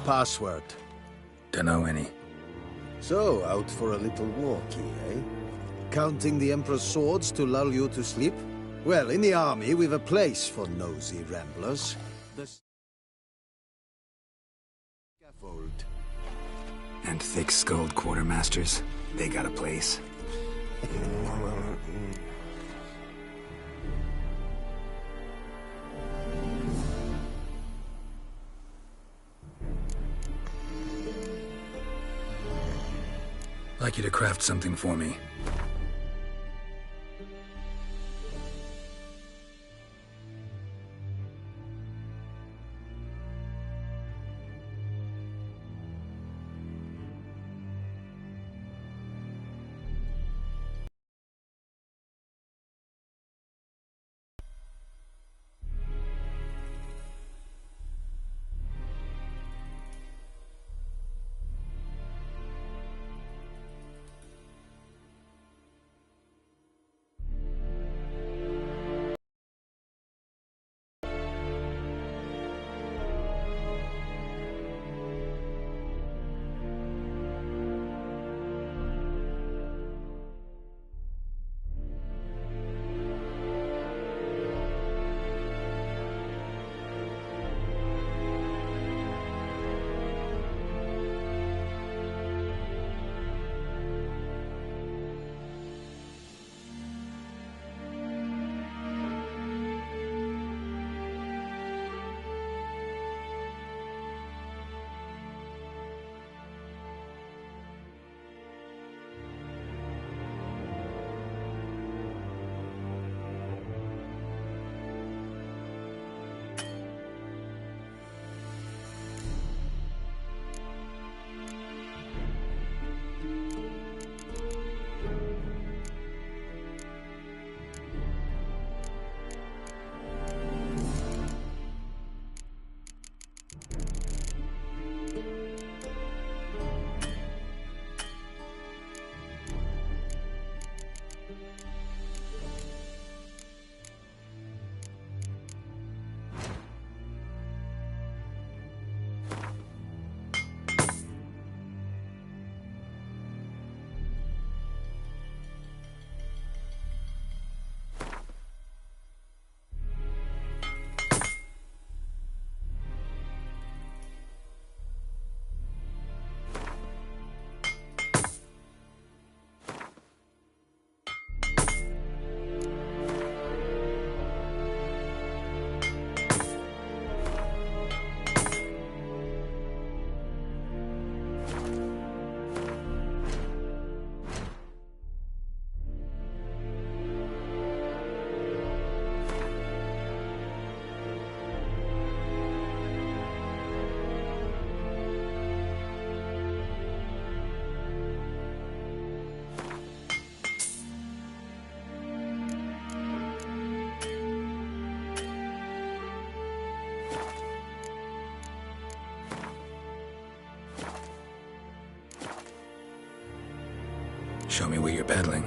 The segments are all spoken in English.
Password. Dunno any. So, out for a little walkie, eh? Counting the Emperor's swords to lull you to sleep? Well, in the army, we've a place for nosy ramblers. The scaffold. And thick-skulled quartermasters, they got a place. Like you to craft something for me. Show me where you're peddling.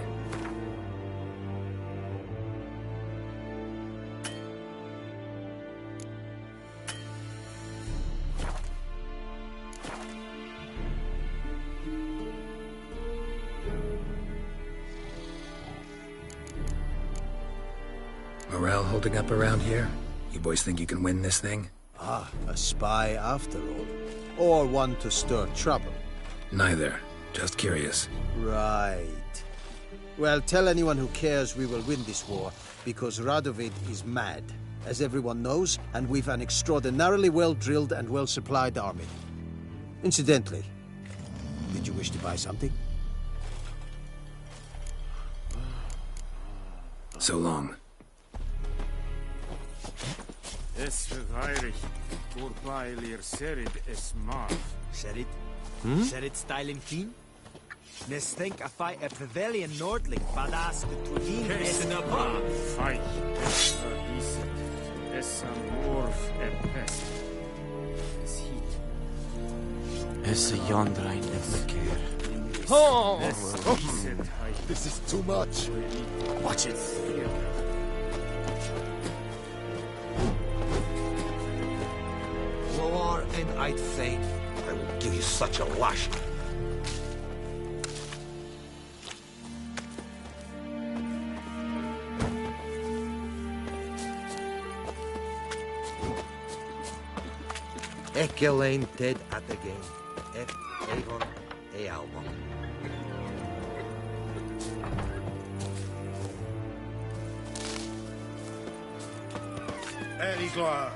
Morale holding up around here? You boys think you can win this thing? Ah, a spy after all. Or one to stir trouble. Neither. Just curious. Right. Well, tell anyone who cares we will win this war, because Radovid is mad, as everyone knows, and we've an extraordinarily well-drilled and well-supplied army. Incidentally, did you wish to buy something? So long. Serit? Serit style in keen? Nes think a fight a pavilion nordling, badass the Tudin is in a bar. Fight. Es amorf e pest. Es heat. Es a yondra in the verkeer. Oh! This This is too much. Watch it. War and I'd faith. I will give you such a lash. Ekelain ted at the game. Avon e Almon. Eliglar.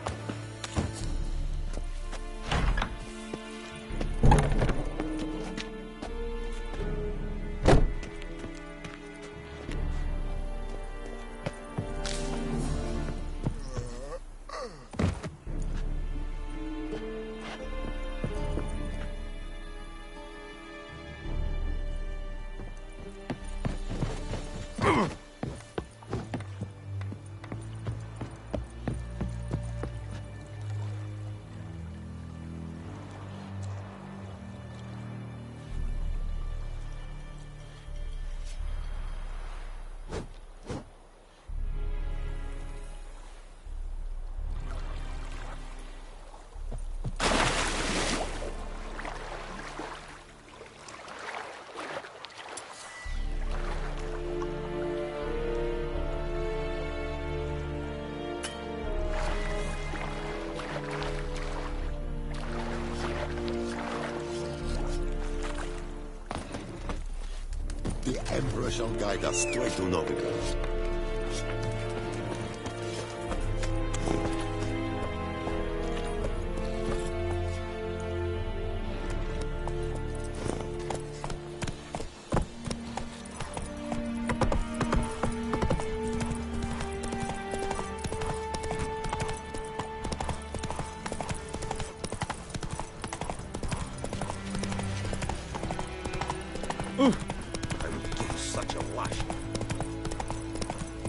The Emperor shall guide us straight to Novigrad.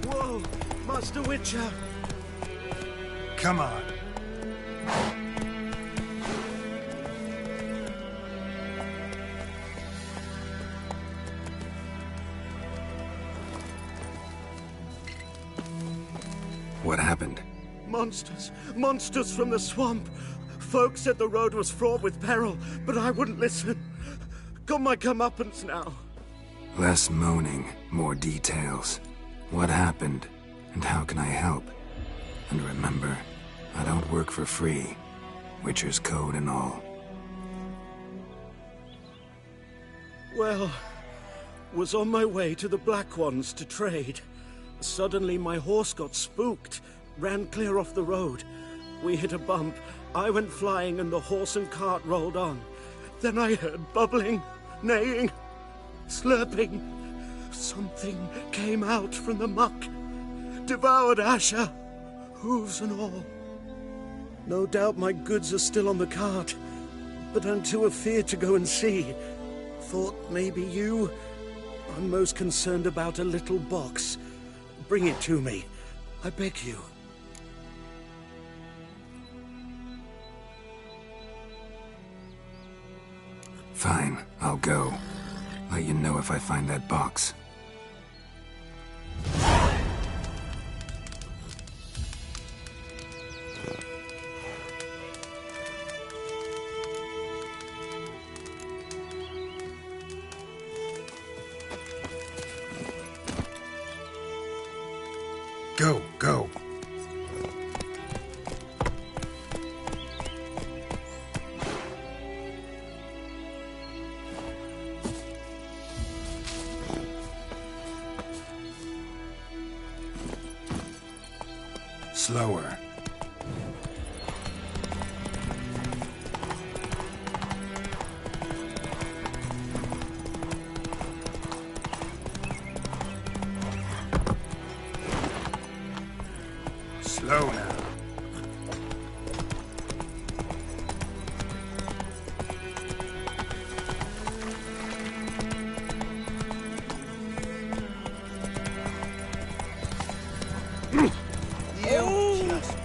Whoa, Master Witcher! Come on. What happened? Monsters! Monsters from the swamp! Folk said the road was fraught with peril, but I wouldn't listen. Got my comeuppance now. Less moaning, more details. What happened, and how can I help? And remember, I don't work for free. Witcher's code and all. Well, was on my way to the Black Ones to trade. Suddenly my horse got spooked, ran clear off the road. We hit a bump, I went flying and the horse and cart rolled on. Then I heard bubbling, neighing, slurping. Something came out from the muck, devoured Asher, hooves and all. No doubt my goods are still on the cart, but I'm too afeard to go and see. Thought maybe you. I'm most concerned about a little box. Bring it to me, I beg you. Fine, I'll go. Let you know if I find that box. Go, go. Slower. Slow now. You just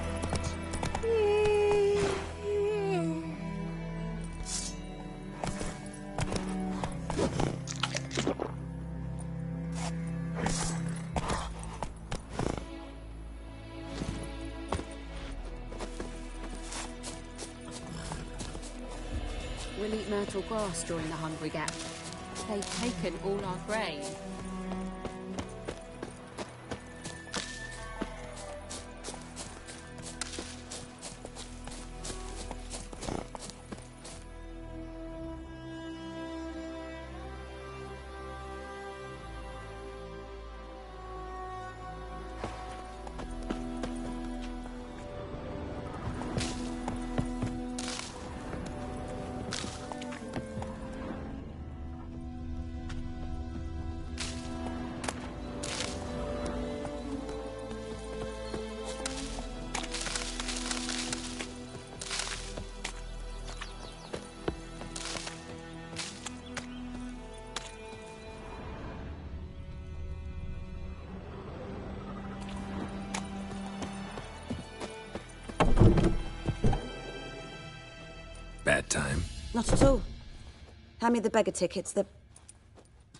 We'll eat myrtle grass during the hungry gap. They've taken all our grain. Bad time? Not at all. Hand me the beggar tickets, the...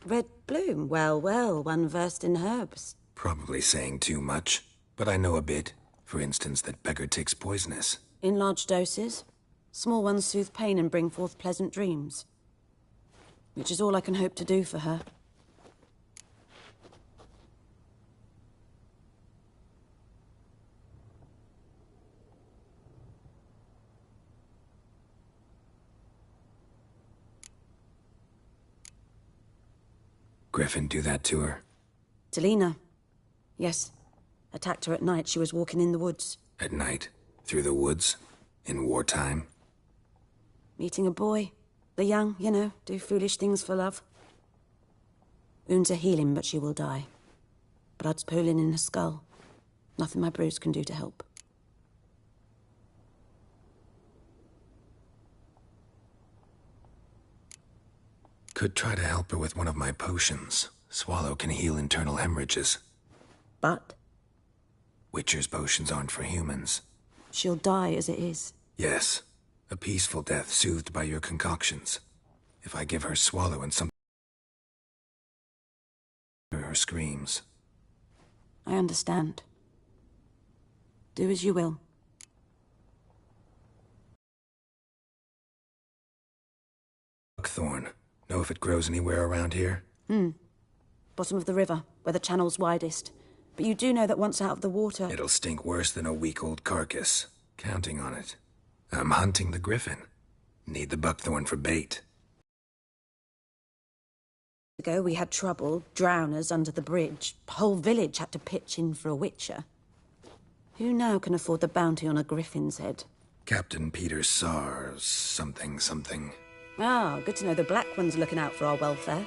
Red bloom. Well, well, one versed in herbs. Probably saying too much, but I know a bit. For instance, that beggar tick's poisonous. In large doses. Small ones soothe pain and bring forth pleasant dreams. Which is all I can hope to do for her. Griffin do that to her? Delina. Yes. Attacked her at night. She was walking in the woods. At night? Through the woods? In wartime? Meeting a boy. The young, you know, do foolish things for love. Wounds are healing, but she will die. Blood's pooling in her skull. Nothing my bruise can do to help. Could try to help her with one of my potions. Swallow can heal internal hemorrhages. But? Witcher's potions aren't for humans. She'll die as it is. Yes. A peaceful death soothed by your concoctions. If I give her Swallow and some... her screams. I understand. Do as you will. Buckthorn. Know if it grows anywhere around here? Bottom of the river, where the channel's widest. But you do know that once out of the water... It'll stink worse than a week-old carcass. Counting on it. I'm hunting the griffin. Need the buckthorn for bait. Ago we had trouble, drowners under the bridge. Whole village had to pitch in for a witcher. Who now can afford the bounty on a griffin's head? Captain Peter Sar... something. Ah, good to know the Black One's looking out for our welfare.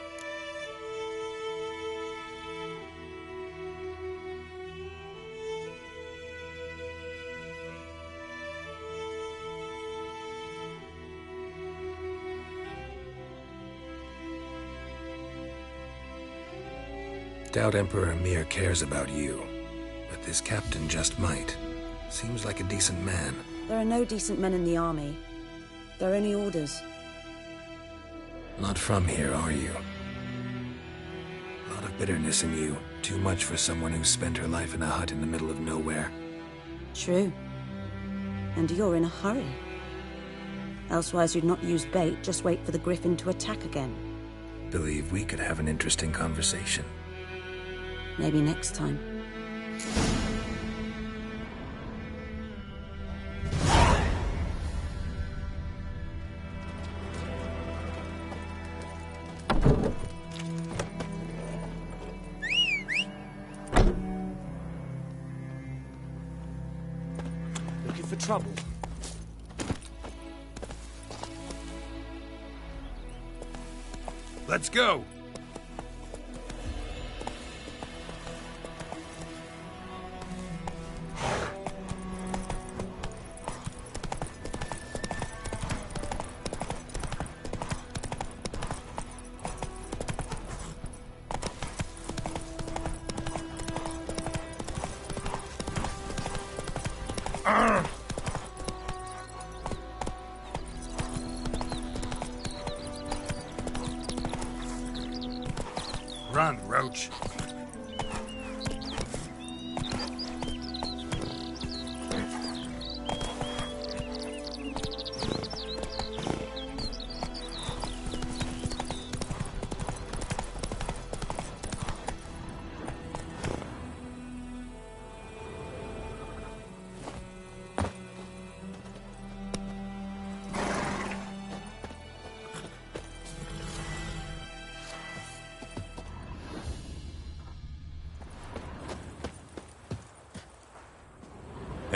Doubt Emperor Emir cares about you, but this captain just might. Seems like a decent man. There are no decent men in the army. There are only orders. Not from here, are you? A lot of bitterness in you. Too much for someone who's spent her life in a hut in the middle of nowhere. True. And you're in a hurry. Elsewise you'd not use bait, just wait for the griffin to attack again. Believe we could have an interesting conversation. Maybe next time. Looking for trouble? Let's go! Run, Roach.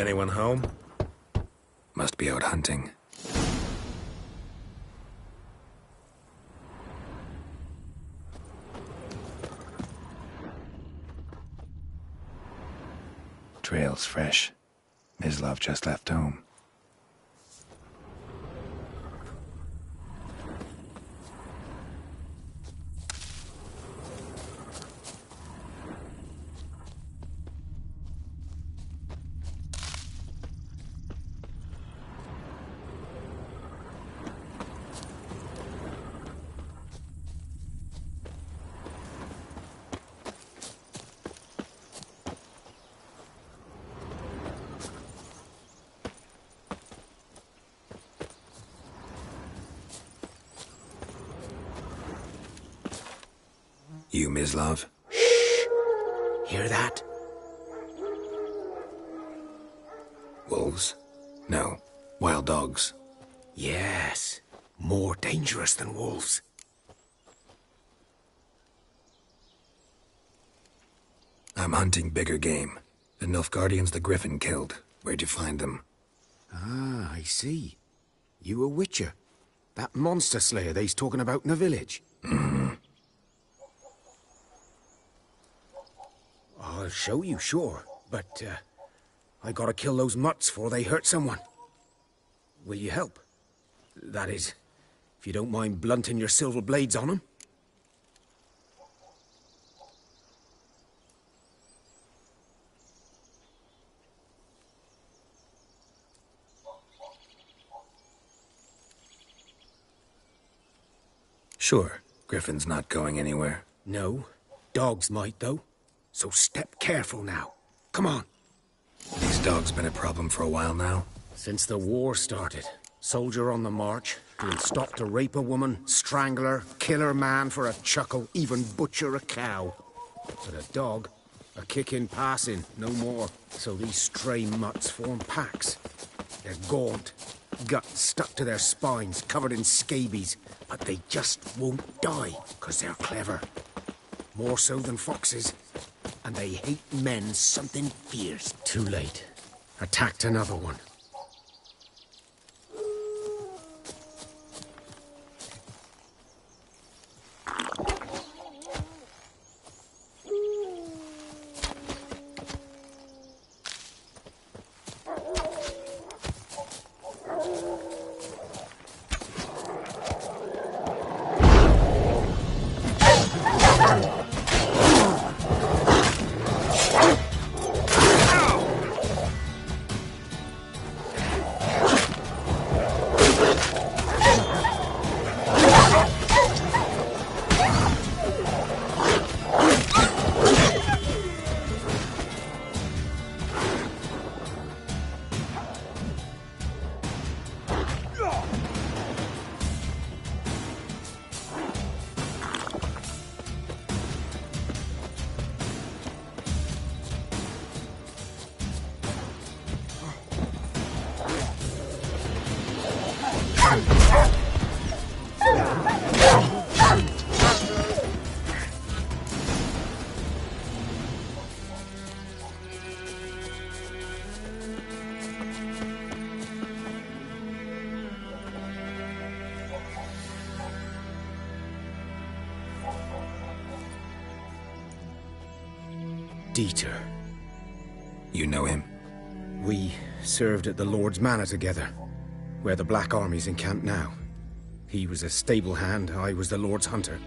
Anyone home? Must be out hunting. Trail's fresh. Mislav just left home. You, Mislav? Hear that? Wolves? No. Wild dogs. Yes. More dangerous than wolves. I'm hunting bigger game. The Nilfgaardians the Griffin killed. Where'd you find them? Ah, I see. You a witcher. That monster slayer they's talking about in the village. I'll show you, sure. But, I gotta kill those mutts before they hurt someone. Will you help? That is, if you don't mind blunting your silver blades on them. Sure. Griffin's not going anywhere. No. Dogs might, though. So step careful now. Come on. These dogs been a problem for a while now? Since the war started. Soldier on the march, doing stop to rape a woman, strangle her, kill her man for a chuckle, even butcher a cow. But a dog, a kick in passing, no more. So these stray mutts form packs. They're gaunt, guts stuck to their spines, covered in scabies, but they just won't die, 'cause they're clever. More so than foxes. And they hate men something fierce. Too late. Attacked another one. Dieter. You know him? We served at the Lord's Manor together, where the Black Army's encamped now. He was a stable hand, I was the Lord's hunter.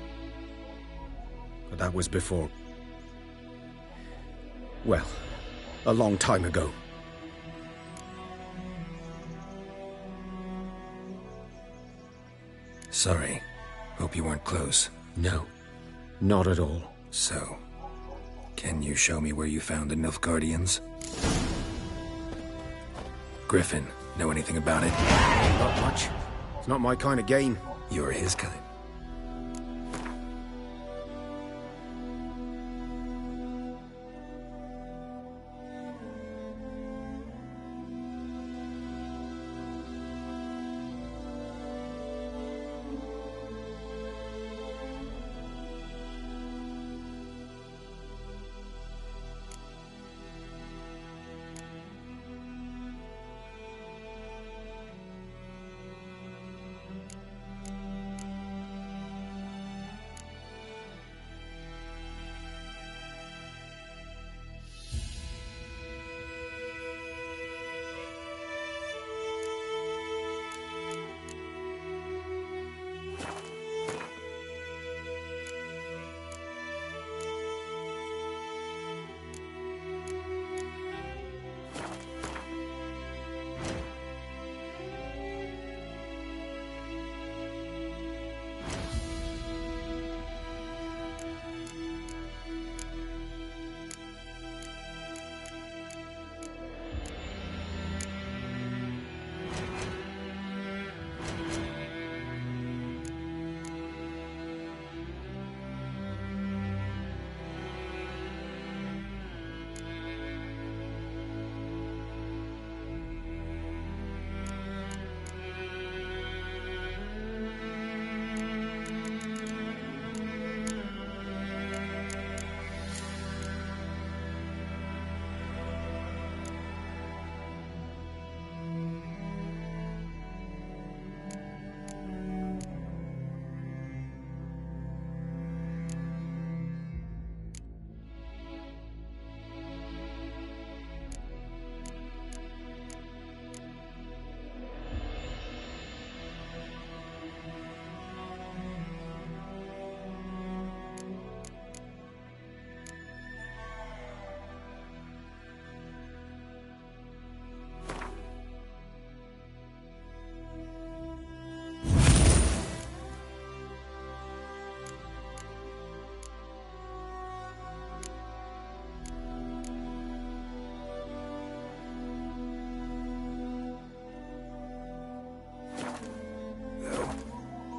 But that was before... well, a long time ago. Sorry. Hope you weren't close. No, not at all. So, can you show me where you found the Nilfgaardians? Griffin, know anything about it? Not much. It's not my kind of game. You're his kind.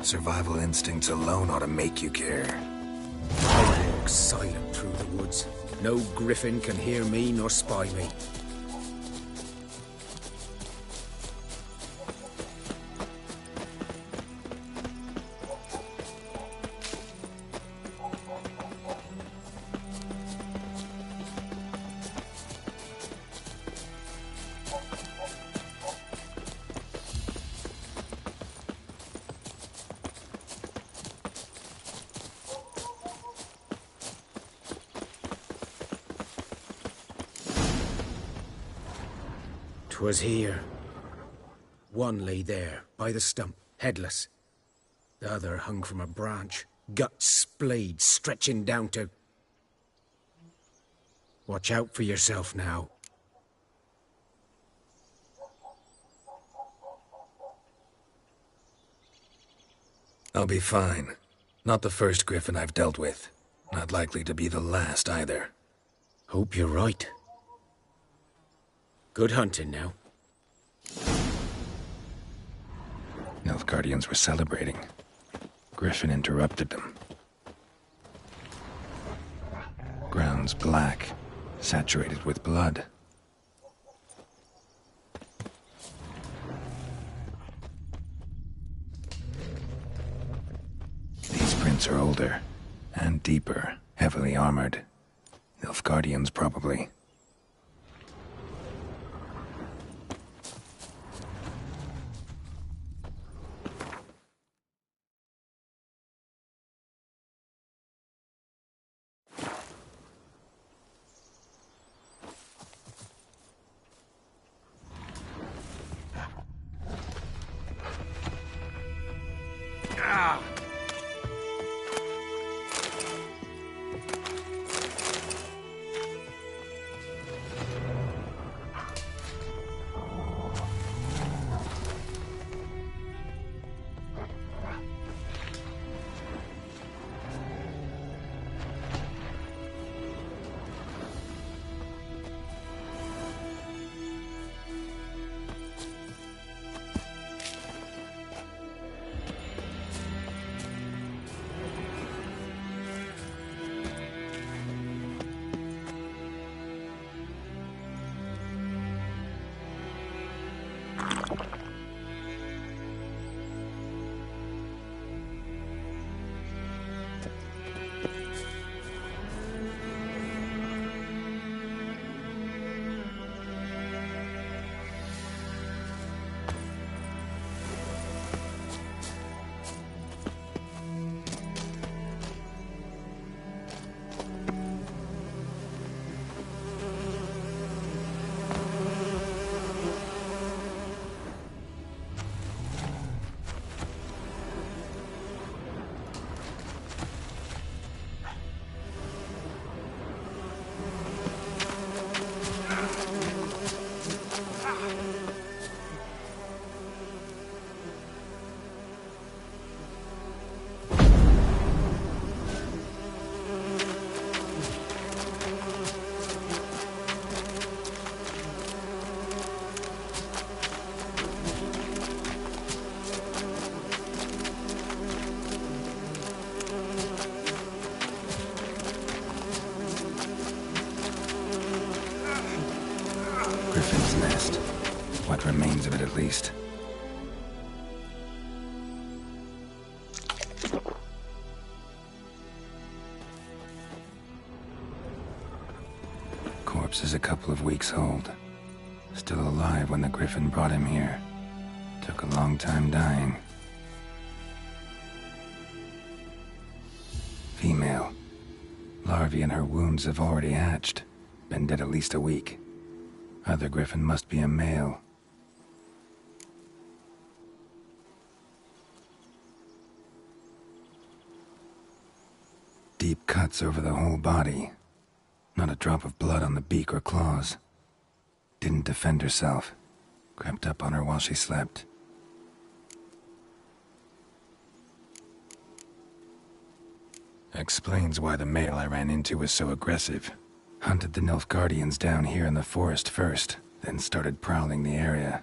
Survival instincts alone ought to make you care. I walk silent through the woods. No griffin can hear me nor spy me. "'Twas here. One lay there, by the stump, headless. The other hung from a branch, guts splayed, stretching down to... Watch out for yourself now." I'll be fine. Not the first griffin I've dealt with. Not likely to be the last either. Hope you're right. Good hunting now. Nilfgaardians were celebrating. Griffin interrupted them. Ground's black, saturated with blood. These prints are older, and deeper, heavily armored. Nilfgaardians, probably. Griffin's nest. What remains of it, at least. Corpse is a couple of weeks old. Still alive when the Griffin brought him here. Took a long time dying. Female. Larvae in her wounds have already hatched. Been dead at least a week. Other Griffin must be a male. Deep cuts over the whole body. Not a drop of blood on the beak or claws. Didn't defend herself. Crept up on her while she slept. Explains why the male I ran into was so aggressive. Hunted the Nilfgaardians down here in the forest first, then started prowling the area.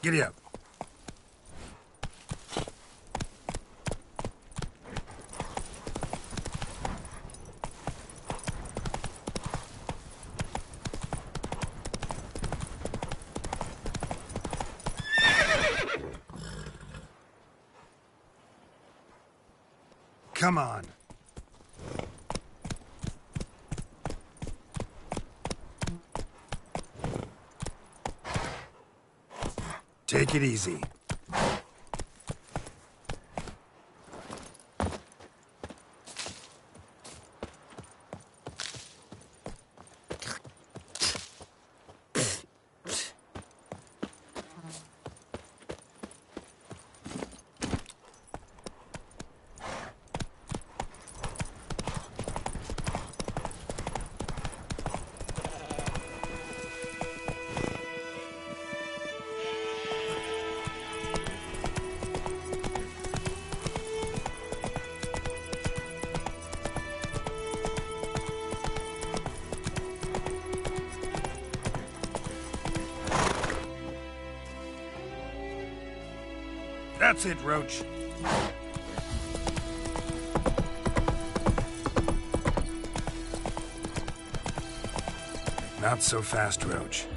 Giddy up. Come on. Take it easy. That's it, Roach. Not so fast, Roach.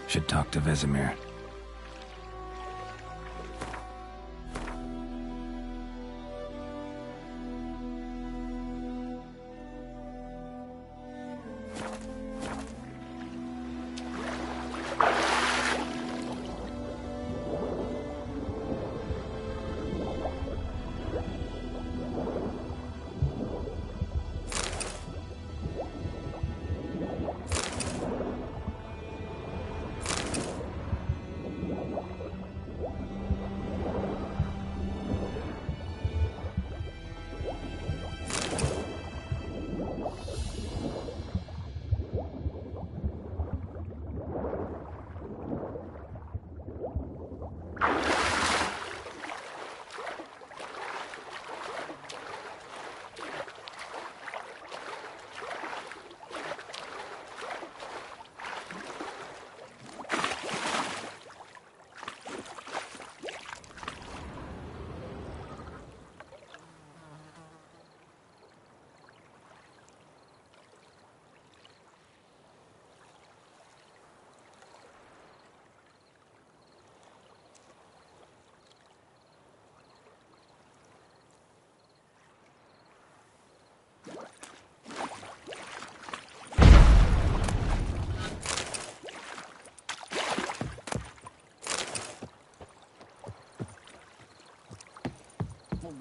Should talk to Vesemir.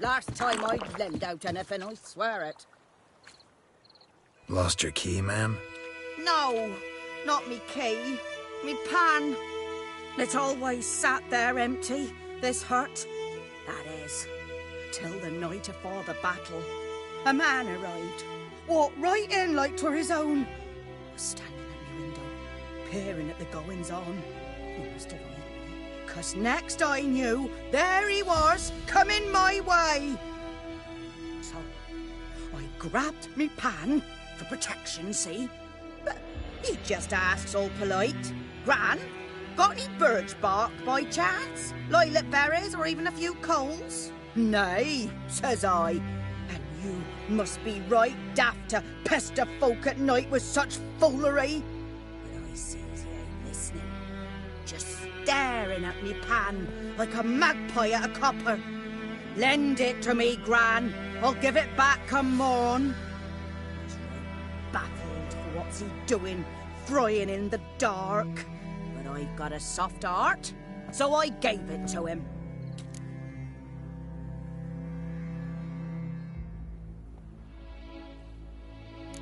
Last time I lend out anything, I swear it. Lost your key, ma'am? No, not me key. Me pan. It always sat there empty, this hut. That is, till the night afore the battle. A man arrived, walked right in like 'twere his own. Was standing at me window, peering at the goings-on. He must have eyed me, 'cause next I knew, there he was, coming my way. So, I grabbed me pan, for protection, see? But he just asks all polite, Gran, got any birch bark by chance? Lilac berries or even a few coals? Nay, says I. And You must be right daft to pester folk at night with such foolery. But I sees you ain't listening. Just staring at me pan like a magpie at a copper. Lend it to me, Gran. I'll give it back come morn. He's right baffled. What's he doing, frying in the dark? But I've got a soft heart, so I gave it to him.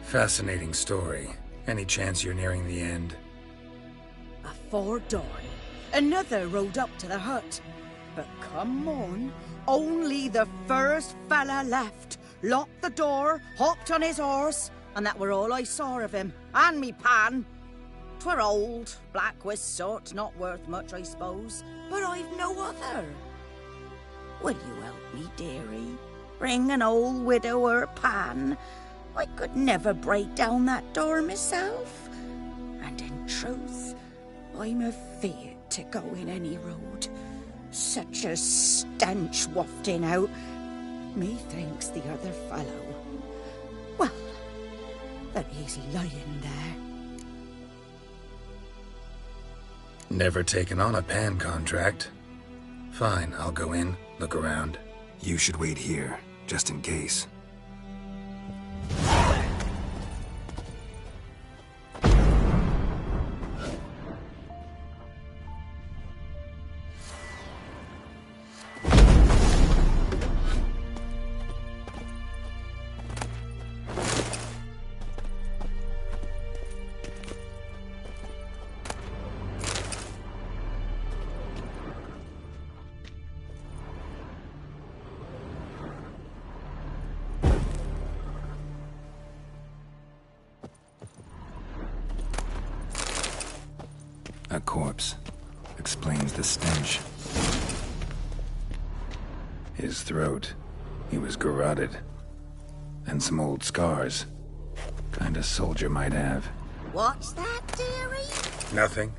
Fascinating story. Any chance you're nearing the end? Afore dawn, another rode up to the hut. But come on, only the first fella left. Locked the door, hopped on his horse, and that were all I saw of him. And me pan. 'Twere old, black with soot, not worth much, I suppose. But I've no other. Will you help me, dearie? Bring an old widower pan. I could never break down that door myself. And in truth, I'm afeard to go in any road. Such a stench wafting out. Methinks the other fellow. Well, there he's lying there. Never taken on a pan contract. Fine, I'll go in, look around. You should wait here, just in case. A corpse. Explains the stench. His throat. He was garroted. And some old scars. Kind of soldier might have. What's that, dearie? Nothing.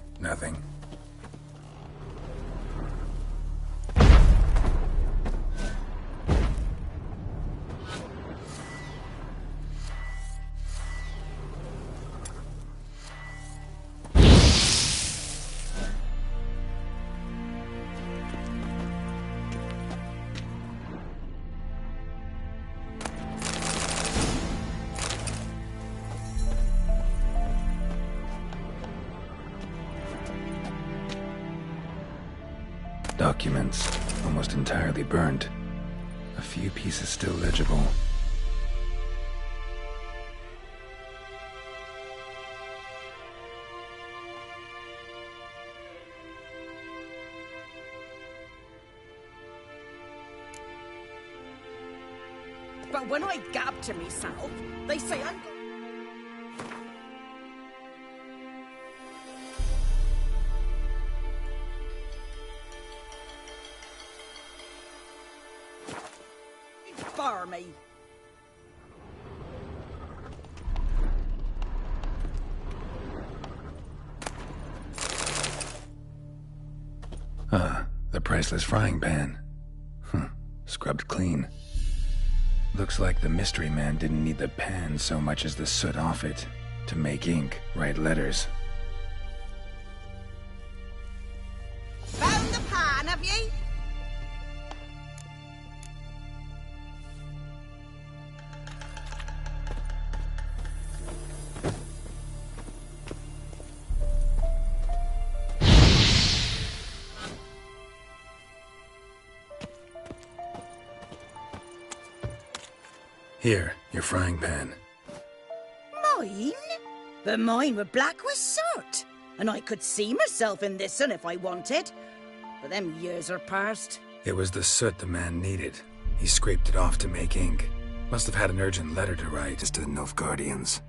Documents, almost entirely burned. A few pieces still legible. But when I gab to myself, they say I'm... Bar me. The priceless frying pan. Scrubbed clean. Looks like the mystery man didn't need the pan so much as the soot off it to make ink, write letters. Found the pan, have ye? Here, your frying pan. Mine? But mine were black with soot. And I could see myself in this one if I wanted. But them years are past. It was the soot the man needed. He scraped it off to make ink. Must have had an urgent letter to write. Just to the Nilfgaardians.